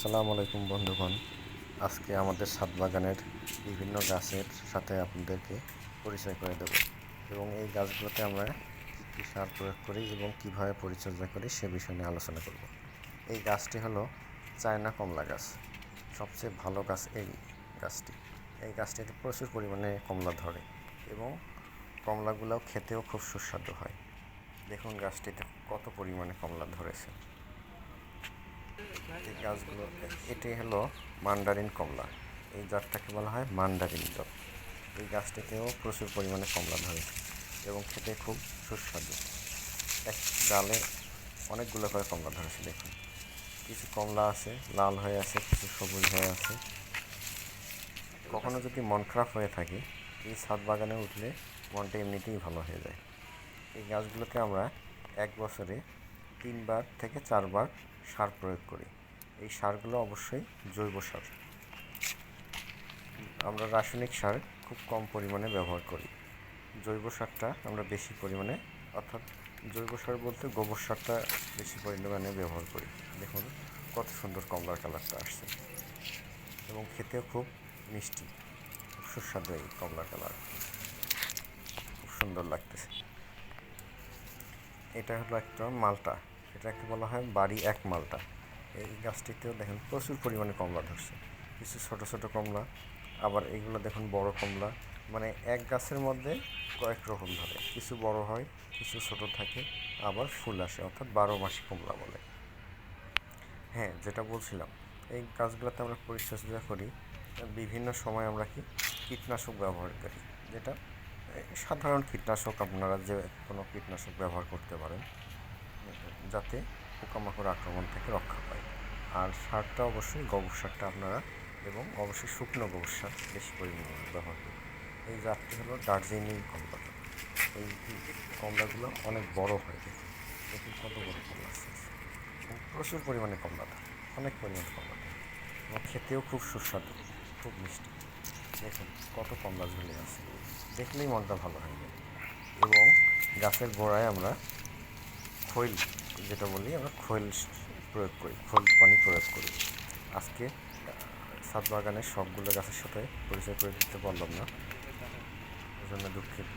আসসালামু আলাইকুম বন্ধুগণ। আজকে আমাদের ছাদ বাগানের বিভিন্ন গাছের সাথে আপনাদেরকে পরিচয় করে দেব এবং এই গাছগুলোতে আমরা কী কী সার প্রয়োগ করি এবং কীভাবে পরিচর্যা করি সে বিষয় নিয়ে আলোচনা করব। এই গাছটি হলো চায়না কমলা গাছ। সবচেয়ে ভালো গাছ এই গাছটি। এই গাছটিতে প্রচুর পরিমাণে কমলা ধরে এবং কমলাগুলোও খেতেও খুব সুস্বাদু হয়। দেখুন গাছটিতে কত পরিমাণে কমলা ধরেছে। এই গাছগুলো, এটি হলো মান্ডারিন কমলা। এই জাতটাকে বলা হয় মান্ডারিন জাত। এই গাছটিতেও প্রচুর পরিমাণে কমলা ধরেছে এবং খেতে খুব সুস্বাদু। এক ডালে অনেকগুলো করে কমলা ধরেছে। দেখুন, কিছু কমলা আছে লাল হয়ে আছে, কিছু সবুজ হয়ে আছে। কখনো যদি মন খারাপ হয়ে থাকে, এই ছাদ বাগানে উঠলে মনটা এমনিতেই ভালো হয়ে যায়। এই গাছগুলোতে আমরা এক বছরে 3 থেকে 4 সার প্রয়োগ করি। এই সারগুলো অবশ্যই জৈব সার। আমরা রাসায়নিক সার খুব কম পরিমাণে ব্যবহার করি। জৈব সারটা আমরা বেশি পরিমাণে, অর্থাৎ জৈব সার বলতে গোবর সারটা বেশি পরিমাণে ব্যবহার করি। দেখুন কত সুন্দর কমলার কালারটা আসছে এবং খেতেও খুব মিষ্টি, খুব সুস্বাদু। এই কমলার কালার খুব সুন্দর লাগতেছে। এটা হলো একটা মালটা, এটাকে বলা হয় বাড়ি এক মালটা। এই গাছটিতেও দেখেন প্রচুর পরিমাণে কমলা ধরছে। কিছু ছোট ছোট কমলা, আবার এইগুলো দেখুন বড় কমলা। মানে এক গাছের মধ্যে কয়েক রকম ধরে, কিছু বড় হয়, কিছু ছোট থাকে, আবার ফুল আসে, অর্থাৎ 12 মাসি কমলা বলে। হ্যাঁ, যেটা বলছিলাম, এই গাছগুলোতে আমরা পরিচর্যা করি। বিভিন্ন সময় আমরা কীটনাশক ব্যবহার করি, যেটা সাধারণ কীটনাশক। আপনারা যে কোনো কীটনাশক ব্যবহার করতে পারেন যাতে পোকামাকড় আক্রমণ থেকে রক্ষা পায়। আর সারটা অবশ্যই গোবর সারটা আপনারা, এবং অবশ্যই শুকনো গোবর সার বেশি পরিমাণে ব্যবহার করি। এই জাতটি হলো দার্জিলিং কমলা। এই কমলাগুলো অনেক বড় হয়। দেখুন কত বড় কমলা আছে, প্রচুর পরিমাণে কমলা থাকে, অনেক পরিমাণে কমলা থাকে এবং খেতেও খুব সুস্বাদু, খুব মিষ্টি। দেখুন কত কমলা ঝুলে আছে, দেখলেই মনটা ভালো হয়ে যায়। এবং গাছের গোড়ায় আমরা খৈল, যেটা বলি আমরা খৈল প্রয়োগ করি, খৈল পানি প্রয়োগ করি। আজকে ছাদ বাগানের সবগুলো গাছের সাথে পরিচয় করে দিতে পারলাম না, এজন্য দুঃখিত।